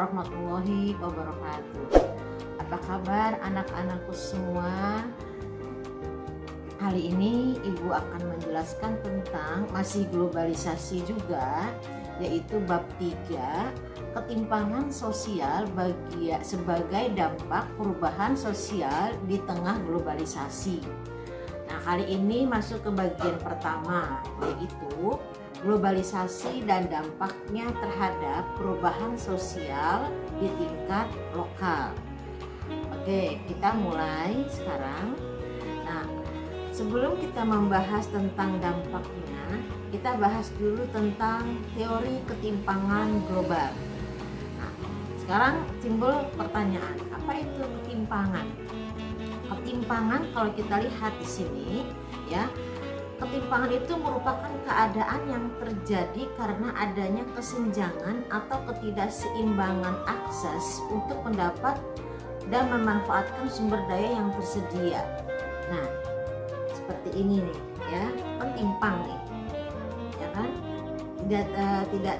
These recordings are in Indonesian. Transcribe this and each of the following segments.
warahmatullahi wabarakatuh. Apa kabar anak-anakku semua? Kali ini Ibu akan menjelaskan tentang masih globalisasi juga, yaitu bab 3, ketimpangan sosial sebagai dampak perubahan sosial di tengah globalisasi. Nah, kali ini masuk ke bagian pertama, yaitu globalisasi dan dampaknya terhadap perubahan sosial di tingkat lokal. Oke, kita mulai sekarang. Nah, sebelum kita membahas tentang dampaknya, kita bahas dulu tentang teori ketimpangan global. Nah, sekarang timbul pertanyaan, apa itu ketimpangan? Ketimpangan kalau kita lihat di sini, ya, ketimpangan itu merupakan keadaan yang terjadi karena adanya kesenjangan atau ketidakseimbangan akses untuk mendapat dan memanfaatkan sumber daya yang tersedia. Nah, seperti ini nih, ya, kan timpang nih, ya kan,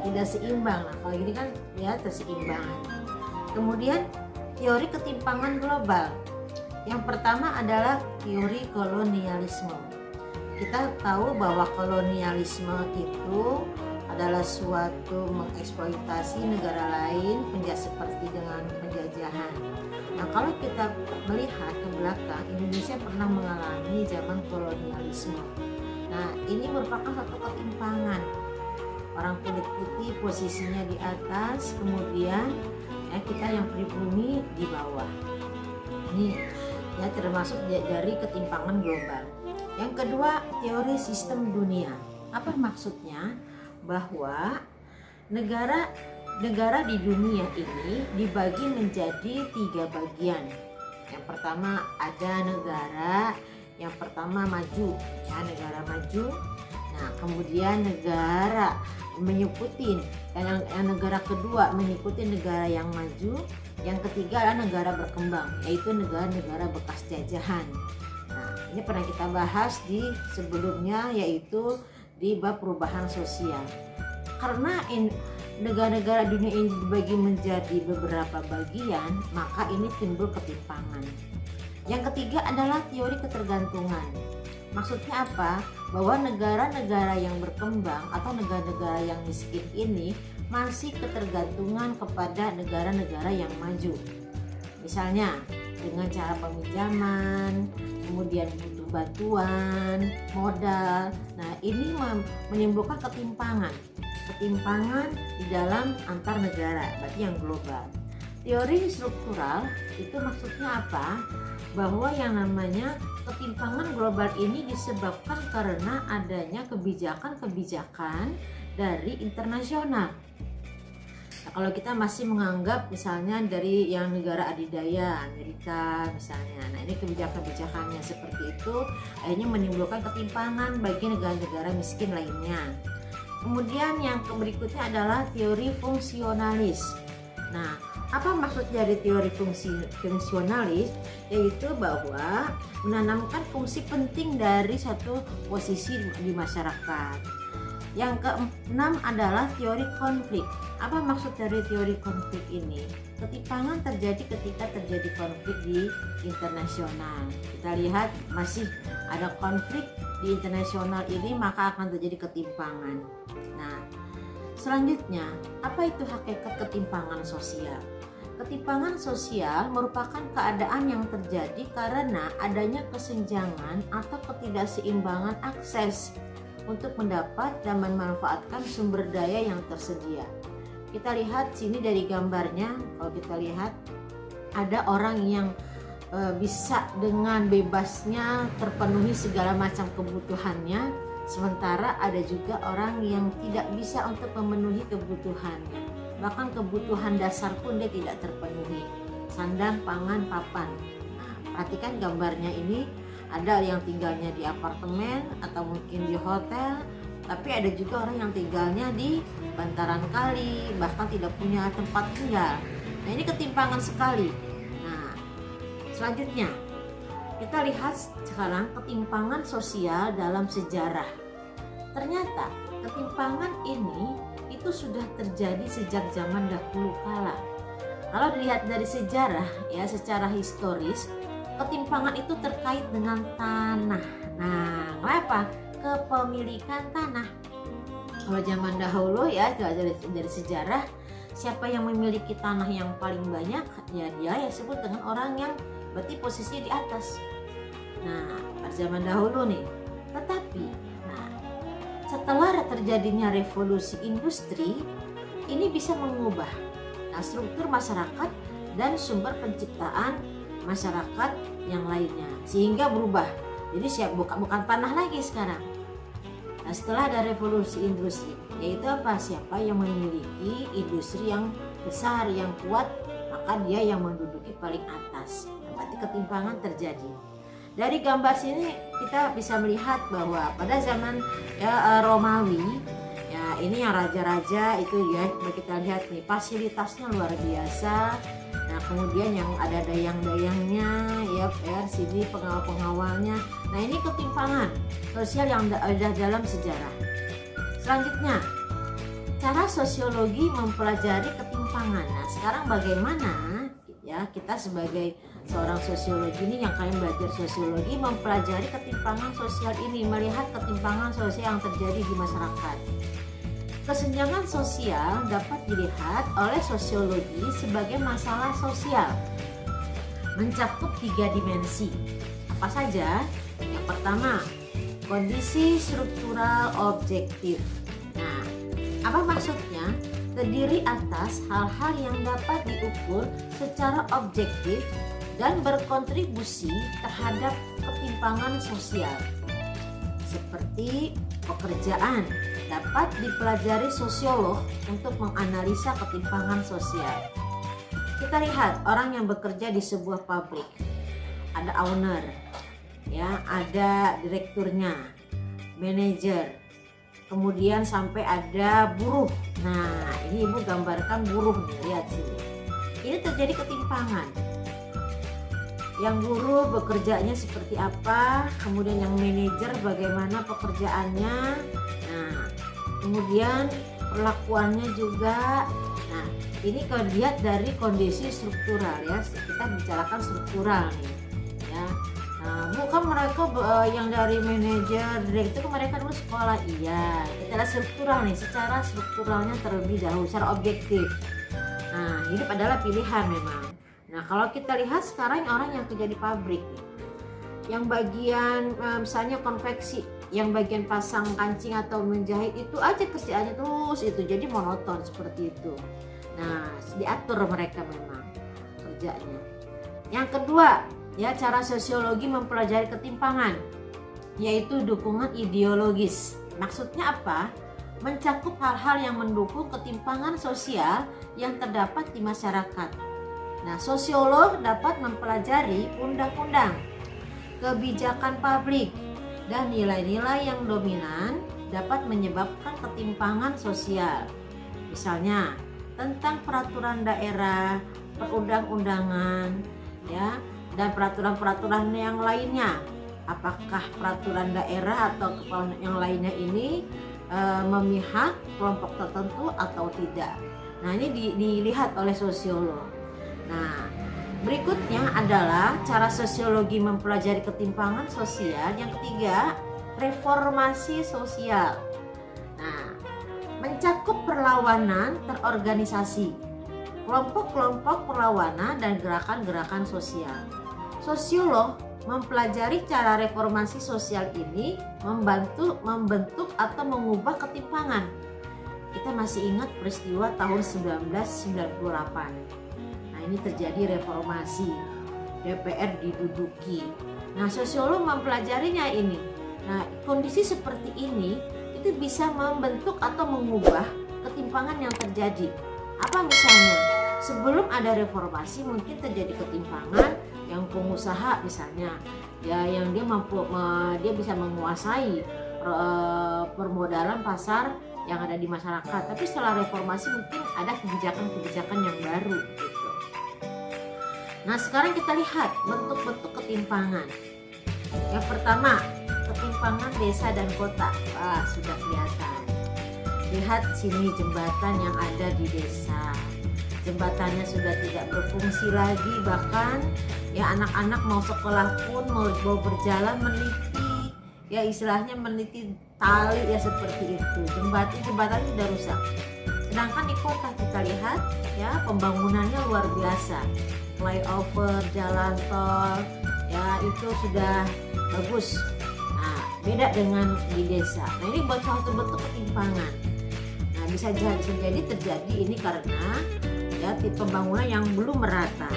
tidak seimbang. Nah, kalau gini kan ya terseimbang. Kemudian teori ketimpangan global. Yang pertama adalah teori kolonialisme. Kita tahu bahwa kolonialisme itu adalah suatu mengeksploitasi negara lain seperti dengan penjajahan. Nah, kalau kita melihat ke belakang, Indonesia pernah mengalami zaman kolonialisme. Nah, ini merupakan satu ketimpangan. Orang kulit putih posisinya di atas, kemudian ya kita yang pribumi di bawah. Ini ya termasuk dari ketimpangan global. Yang kedua, teori sistem dunia. Apa maksudnya? Bahwa negara di dunia ini dibagi menjadi 3 bagian. Yang pertama ada negara yang pertama maju, ya, negara maju. Nah, kemudian negara mengikuti, yang negara kedua mengikuti negara yang maju. Yang ketiga adalah negara berkembang, yaitu negara-negara bekas jajahan. Nah, ini pernah kita bahas di sebelumnya, yaitu di bab perubahan sosial. Karena negara-negara dunia ini dibagi menjadi beberapa bagian, maka ini timbul ketimpangan. Yang ketiga adalah teori ketergantungan. Maksudnya apa? Bahwa negara-negara yang berkembang atau negara-negara yang miskin ini masih ketergantungan kepada negara-negara yang maju. Misalnya dengan cara peminjaman, kemudian butuh bantuan, modal. Nah, ini menimbulkan ketimpangan di dalam antar negara, berarti yang global. Teori struktural itu maksudnya apa? Bahwa yang namanya ketimpangan global ini disebabkan karena adanya kebijakan-kebijakan dari internasional. Nah, kalau kita masih menganggap misalnya dari yang negara adidaya Amerika misalnya, nah ini kebijakan-kebijakannya seperti itu akhirnya menimbulkan ketimpangan bagi negara-negara miskin lainnya. Kemudian yang berikutnya adalah teori fungsionalis. Nah, apa maksud dari teori fungsionalis? Yaitu bahwa menanamkan fungsi penting dari satu posisi di masyarakat. Yang keenam adalah teori konflik. Apa maksud dari teori konflik ini? Ketimpangan terjadi ketika terjadi konflik di internasional. Kita lihat masih ada konflik di internasional ini, maka akan terjadi ketimpangan. Nah, selanjutnya, apa itu hakikat ketimpangan sosial? Ketimpangan sosial merupakan keadaan yang terjadi karena adanya kesenjangan atau ketidakseimbangan akses untuk mendapat dan memanfaatkan sumber daya yang tersedia. Kita lihat sini dari gambarnya, kalau kita lihat ada orang yang bisa dengan bebasnya terpenuhi segala macam kebutuhannya, sementara ada juga orang yang tidak bisa untuk memenuhi kebutuhannya. Bahkan kebutuhan dasar pun dia tidak terpenuhi, sandang, pangan, papan. Nah, perhatikan gambarnya ini, ada yang tinggalnya di apartemen atau mungkin di hotel, tapi ada juga orang yang tinggalnya di bantaran kali, bahkan tidak punya tempat tinggal. Nah, ini ketimpangan sekali. Nah, selanjutnya kita lihat sekarang ketimpangan sosial dalam sejarah. Ternyata ketimpangan ini itu sudah terjadi sejak zaman dahulu kala. Kalau dilihat dari sejarah ya, secara historis, ketimpangan itu terkait dengan tanah. Nah, kenapa? Kepemilikan tanah. Kalau zaman dahulu ya, dari sejarah, siapa yang memiliki tanah yang paling banyak, ya dia yang disebut dengan orang yang berarti posisinya di atas. Nah, pada zaman dahulu nih. Tetapi, nah, setelah terjadinya revolusi industri, ini bisa mengubah struktur masyarakat dan sumber penciptaan masyarakat yang lainnya, sehingga berubah. Jadi bukan tanah lagi sekarang. Nah, setelah ada revolusi industri, yaitu apa? Siapa yang memiliki industri yang besar, yang kuat, maka dia yang menduduki paling atas. Berarti ketimpangan terjadi. Dari gambar sini kita bisa melihat bahwa pada zaman ya, Romawi, ya ini yang raja-raja itu ya, kita lihat nih fasilitasnya luar biasa. Nah, kemudian yang ada dayang-dayangnya ya, sini pengawal-pengawalnya. Nah, ini ketimpangan sosial yang ada dalam sejarah. Selanjutnya, cara sosiologi mempelajari ketimpangan. Nah, sekarang bagaimana ya kita sebagai seorang sosiologi ini, yang kalian belajar sosiologi, mempelajari ketimpangan sosial ini, melihat ketimpangan sosial yang terjadi di masyarakat. Kesenjangan sosial dapat dilihat oleh sosiologi sebagai masalah sosial, mencakup 3 dimensi. Apa saja? Yang pertama, kondisi struktural objektif. Nah, apa maksudnya? Terdiri atas hal-hal yang dapat diukur secara objektif dan berkontribusi terhadap ketimpangan sosial. Seperti pekerjaan, dapat dipelajari sosiolog untuk menganalisa ketimpangan sosial. Kita lihat orang yang bekerja di sebuah pabrik, ada owner, ya, ada direkturnya, manajer, kemudian sampai ada buruh. Nah, ini ibu gambarkan buruh nih, lihat sini. Ini terjadi ketimpangan. Yang buruh bekerjanya seperti apa, kemudian yang manajer bagaimana pekerjaannya. Nah, kemudian perlakuannya juga. Nah, ini kalau lihat dari kondisi struktural ya, kita bicarakan struktural nih ya. Nah, bukan mereka yang dari manajer, direktur, mereka dulu sekolah, iya. Kita lihat struktural nih, secara strukturalnya terlebih dahulu, secara objektif. Nah, hidup adalah pilihan memang. Nah, kalau kita lihat sekarang orang yang kerja di pabrik, yang bagian misalnya konveksi, yang bagian pasang kancing atau menjahit, itu aja kerjaannya terus itu, jadi monoton seperti itu. Nah, diatur mereka memang kerjanya. Yang kedua, ya, cara sosiologi mempelajari ketimpangan, yaitu dukungan ideologis. Maksudnya apa? Mencakup hal-hal yang mendukung ketimpangan sosial yang terdapat di masyarakat. Nah, sosiolog dapat mempelajari undang-undang, kebijakan publik, dan nilai-nilai yang dominan dapat menyebabkan ketimpangan sosial. Misalnya, tentang peraturan daerah, perundang-undangan, ya, dan peraturan-peraturan yang lainnya. Apakah peraturan daerah atau kepala yang lainnya ini memihak kelompok tertentu atau tidak? Nah, ini dilihat oleh sosiolog. Nah, berikutnya adalah cara sosiologi mempelajari ketimpangan sosial. Yang ketiga, reformasi sosial. Nah, mencakup perlawanan terorganisasi, kelompok-kelompok perlawanan dan gerakan-gerakan sosial. Sosiolog mempelajari cara reformasi sosial ini membentuk atau mengubah ketimpangan. Kita masih ingat peristiwa tahun 1998. Ini terjadi reformasi, DPR diduduki. Nah, sosiolog mempelajarinya ini. Nah, kondisi seperti ini itu bisa membentuk atau mengubah ketimpangan yang terjadi. Apa misalnya? Sebelum ada reformasi mungkin terjadi ketimpangan yang pengusaha misalnya, ya, yang dia bisa menguasai permodalan pasar yang ada di masyarakat. Tapi setelah reformasi mungkin ada kebijakan-kebijakan yang baru gitu. Nah, sekarang kita lihat bentuk-bentuk ketimpangan. Yang pertama, ketimpangan desa dan kota. Wah, sudah kelihatan. Lihat sini jembatan yang ada di desa. jembatannya sudah tidak berfungsi lagi, bahkan ya anak-anak mau sekolah pun mau berjalan meniti, ya istilahnya meniti tali ya seperti itu. Jembatan sudah rusak. Sedangkan di kota kita lihat ya pembangunannya luar biasa, flyover, jalan tol ya itu sudah bagus. Nah, beda dengan di desa. Nah, ini buat suatu bentuk ketimpangan. Nah, bisa jadi terjadi ini karena ya pembangunan yang belum merata.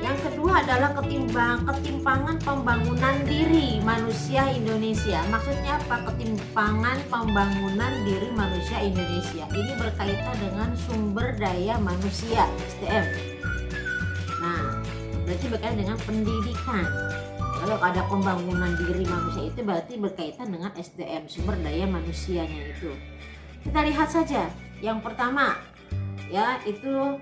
Yang kedua adalah ketimpangan pembangunan diri manusia Indonesia. Maksudnya apa? Ketimpangan pembangunan diri manusia Indonesia. Ini berkaitan dengan sumber daya manusia (SDM). Nah, berarti berkaitan dengan pendidikan. Kalau ada pembangunan diri manusia itu berarti berkaitan dengan SDM, sumber daya manusianya itu. Kita lihat saja. Yang pertama ya itu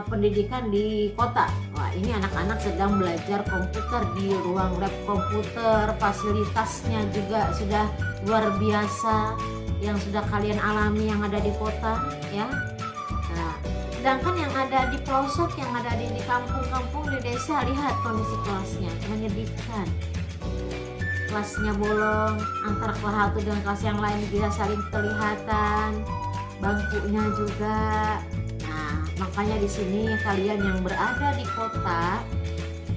pendidikan di kota. Wah, ini anak-anak sedang belajar komputer di ruang lab komputer, fasilitasnya juga sudah luar biasa yang sudah kalian alami yang ada di kota ya. Nah, sedangkan yang ada di pelosok, yang ada di kampung-kampung, di desa, lihat kondisi kelasnya menyedihkan. Kelasnya bolong, antara kelas satu dengan kelas yang lain bisa saling kelihatan, bangkunya juga. Nah, makanya di sini kalian yang berada di kota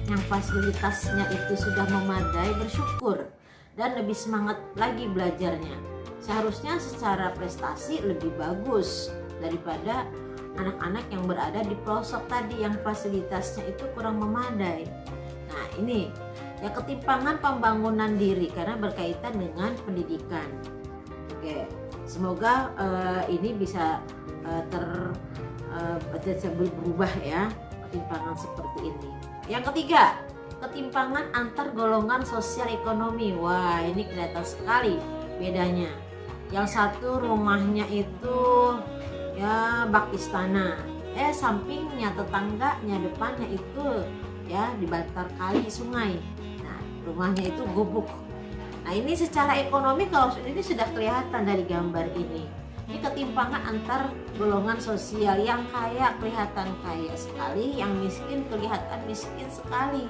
yang fasilitasnya itu sudah memadai, bersyukur dan lebih semangat lagi belajarnya. Seharusnya secara prestasi lebih bagus daripada anak-anak yang berada di pelosok tadi yang fasilitasnya itu kurang memadai. Nah, ini ya ketimpangan pembangunan diri karena berkaitan dengan pendidikan. Oke. Semoga ini bisa berubah ya, ketimpangan seperti ini. Yang ketiga, ketimpangan antar golongan sosial ekonomi. Wah, ini kelihatan sekali bedanya. Yang satu rumahnya itu ya bak istana, sampingnya, tetangganya, depannya itu ya di bantar kali sungai. Nah, rumahnya itu gubuk. Nah, ini secara ekonomi kalau ini sudah kelihatan dari gambar ini. Ini ketimpangan antar golongan sosial, yang kaya kelihatan kaya sekali, yang miskin kelihatan miskin sekali.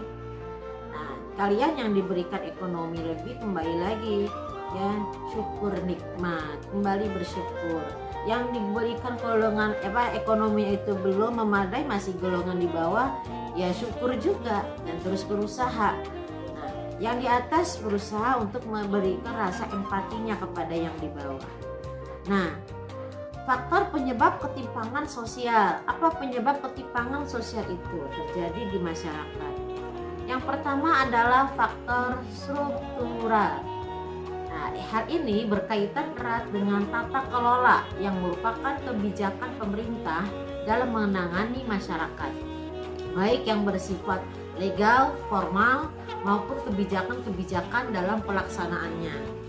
Nah, kalian yang diberikan ekonomi lebih kembali lagi ya syukur nikmat, kembali bersyukur. Yang diberikan golongan ekonominya itu belum memadai, masih golongan di bawah, ya syukur juga dan terus berusaha. Yang di atas berusaha untuk memberikan rasa empatinya kepada yang di bawah. Nah, faktor penyebab ketimpangan sosial. Apa penyebab ketimpangan sosial itu terjadi di masyarakat? Yang pertama adalah faktor struktural. Nah, hal ini berkaitan erat dengan tata kelola yang merupakan kebijakan pemerintah dalam menangani masyarakat, baik yang bersifat legal, formal, maupun kebijakan-kebijakan dalam pelaksanaannya.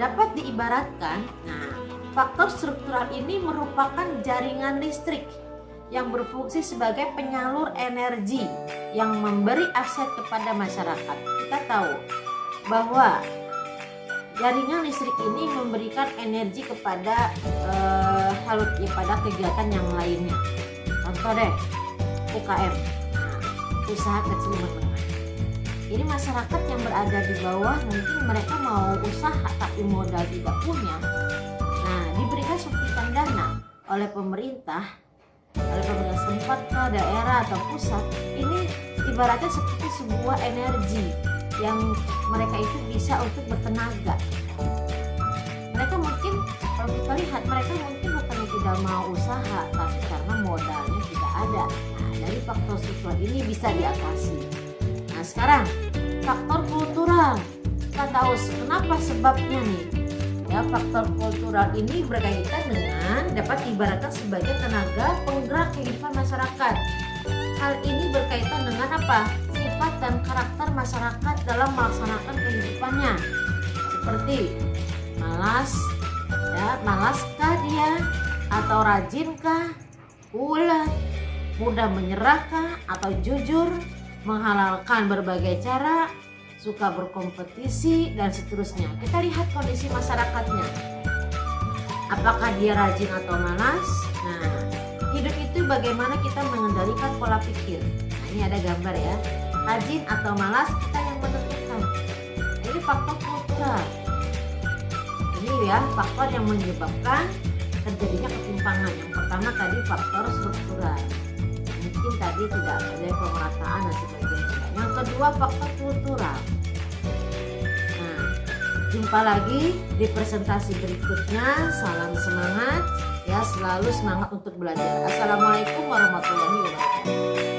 Dapat diibaratkan, faktor struktural ini merupakan jaringan listrik yang berfungsi sebagai penyalur energi yang memberi aset kepada masyarakat. Kita tahu bahwa jaringan listrik ini memberikan energi kepada pada kegiatan yang lainnya. Contoh deh, UKM, usaha kecil menengah. Ini masyarakat yang berada di bawah mungkin mereka mau usaha tapi modal tidak punya. Nah, diberikan suntikan dana oleh pemerintah setempat ke daerah atau pusat. Ini ibaratnya seperti sebuah energi yang mereka itu bisa untuk bertenaga. Mereka mungkin kalau kita lihat mereka mungkin bukannya tidak mau usaha, tapi karena modalnya tidak ada. Nah, dari faktor struktural ini bisa diatasi. Nah, sekarang faktor kultural. Kita tahu kenapa sebabnya nih. Ya, faktor kultural ini berkaitan dengan dapat diibaratkan sebagai tenaga penggerak kehidupan masyarakat. Hal ini berkaitan dengan apa? Sifat dan karakter masyarakat dalam melaksanakan kehidupannya. Seperti malaskah dia, atau rajinkah, ulet, mudah menyerahkah, atau jujur, menghalalkan berbagai cara, suka berkompetisi, dan seterusnya. Kita lihat kondisi masyarakatnya. Apakah dia rajin atau malas? Nah, hidup itu bagaimana kita mengendalikan pola pikir. Nah, ini ada gambar ya. Rajin atau malas kita yang menentukan. Nah, ini faktor kultural. Ini ya faktor yang menyebabkan terjadinya ketimpangan. Yang pertama tadi faktor struktural. Mungkin tadi tidak ada pemerataan dan sebagainya. Yang kedua faktor kultural. Nah, jumpa lagi di presentasi berikutnya. Salam semangat ya, selalu semangat untuk belajar. Assalamualaikum warahmatullahi wabarakatuh.